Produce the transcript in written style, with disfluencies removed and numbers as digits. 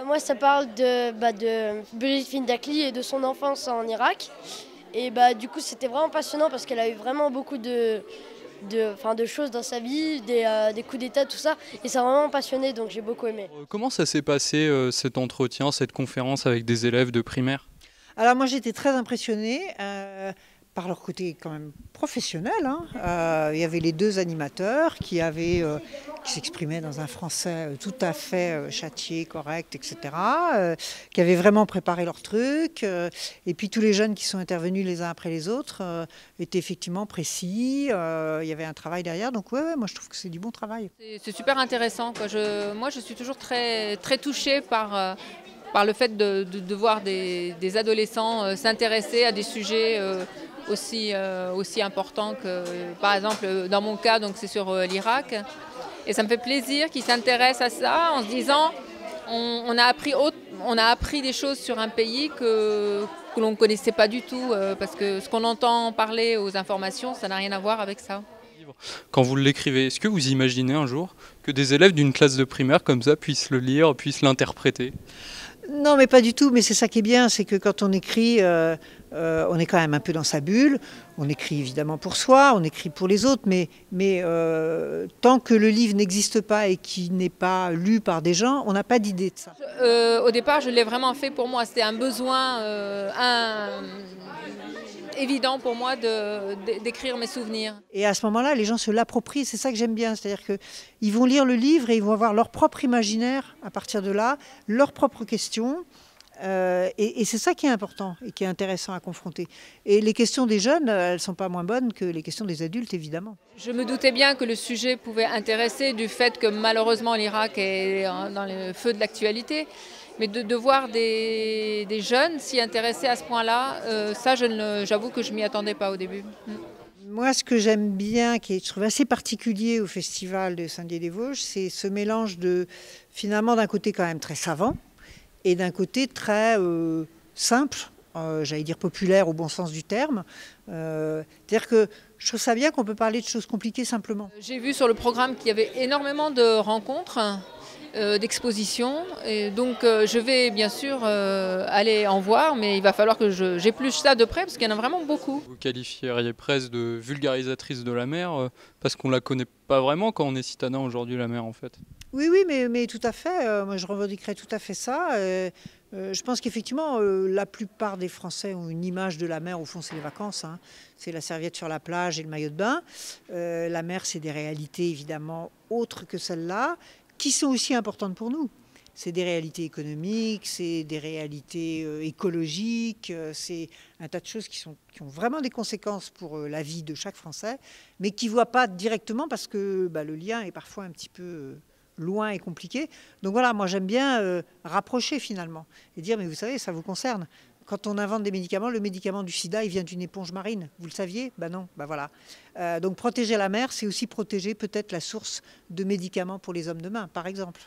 Moi, ça parle de Brigitte Findakli et de son enfance en Irak. Et du coup, c'était vraiment passionnant parce qu'elle a eu vraiment beaucoup de choses dans sa vie, des coups d'état, tout ça. Et ça m'a vraiment passionné, donc j'ai beaucoup aimé. Comment ça s'est passé cet entretien, cette conférence avec des élèves de primaire? Alors moi j'étais très impressionnée par leur côté quand même professionnel. Il y avait les deux animateurs qui s'exprimaient dans un français tout à fait châtié, correct, etc. Qui avaient vraiment préparé leur truc. Et puis tous les jeunes qui sont intervenus les uns après les autres étaient effectivement précis. Il y avait un travail derrière. Donc ouais, moi je trouve que c'est du bon travail. C'est super intéressant, quoi. Moi je suis toujours très, très touchée par le fait de voir des adolescents s'intéresser à des sujets aussi importants que, par exemple, dans mon cas, donc c'est sur l'Irak. Et ça me fait plaisir qu'ils s'intéressent à ça en se disant on a appris des choses sur un pays que l'on ne connaissait pas du tout, parce que ce qu'on entend parler aux informations, ça n'a rien à voir avec ça. Quand vous l'écrivez, est-ce que vous imaginez un jour que des élèves d'une classe de primaire comme ça puissent le lire, puissent l'interpréter? Non, mais pas du tout. Mais c'est ça qui est bien, c'est que quand on écrit, on est quand même un peu dans sa bulle. On écrit évidemment pour soi, on écrit pour les autres, mais tant que le livre n'existe pas et qu'il n'est pas lu par des gens, on n'a pas d'idée de ça. Au départ, je l'ai vraiment fait pour moi. C'était un besoin évident pour moi d'écrire mes souvenirs. Et à ce moment-là, les gens se l'approprient, c'est ça que j'aime bien. C'est-à-dire qu'ils vont lire le livre et ils vont avoir leur propre imaginaire à partir de là, leurs propres questions. Et c'est ça qui est important et qui est intéressant à confronter. Et les questions des jeunes, elles ne sont pas moins bonnes que les questions des adultes, évidemment. Je me doutais bien que le sujet pouvait intéresser du fait que malheureusement l'Irak est dans le feu de l'actualité. Mais de voir des jeunes s'y intéresser à ce point-là, ça j'avoue que je ne m'y attendais pas au début. Moi, ce que j'aime bien, qui est, je trouve assez particulier au Festival de Saint-Dié-des-Vosges, c'est ce mélange finalement d'un côté quand même très savant, et d'un côté très simple, j'allais dire populaire au bon sens du terme. C'est-à-dire que je trouve ça bien qu'on peut parler de choses compliquées simplement. J'ai vu sur le programme qu'il y avait énormément de rencontres, d'expositions, et donc je vais bien sûr aller en voir, mais il va falloir que j'épluche ça de près parce qu'il y en a vraiment beaucoup. Vous qualifieriez presque de vulgarisatrice de la mer parce qu'on ne la connaît pas vraiment quand on est citadin aujourd'hui, la mer en fait. Oui, mais tout à fait. Moi, je revendiquerais tout à fait ça. Je pense qu'effectivement, la plupart des Français ont une image de la mer. Au fond, c'est les vacances. C'est la serviette sur la plage et le maillot de bain. La mer, c'est des réalités évidemment autres que celles-là, qui sont aussi importantes pour nous. C'est des réalités économiques, c'est des réalités écologiques, c'est un tas de choses qui ont vraiment des conséquences pour la vie de chaque Français, mais qui ne voient pas directement parce que le lien est parfois un petit peu loin et compliqué. Donc voilà, moi j'aime bien rapprocher finalement et dire, mais vous savez, ça vous concerne. Quand on invente des médicaments, le médicament du sida, il vient d'une éponge marine. Vous le saviez? Non, voilà. Donc protéger la mer, c'est aussi protéger peut-être la source de médicaments pour les hommes demain, par exemple.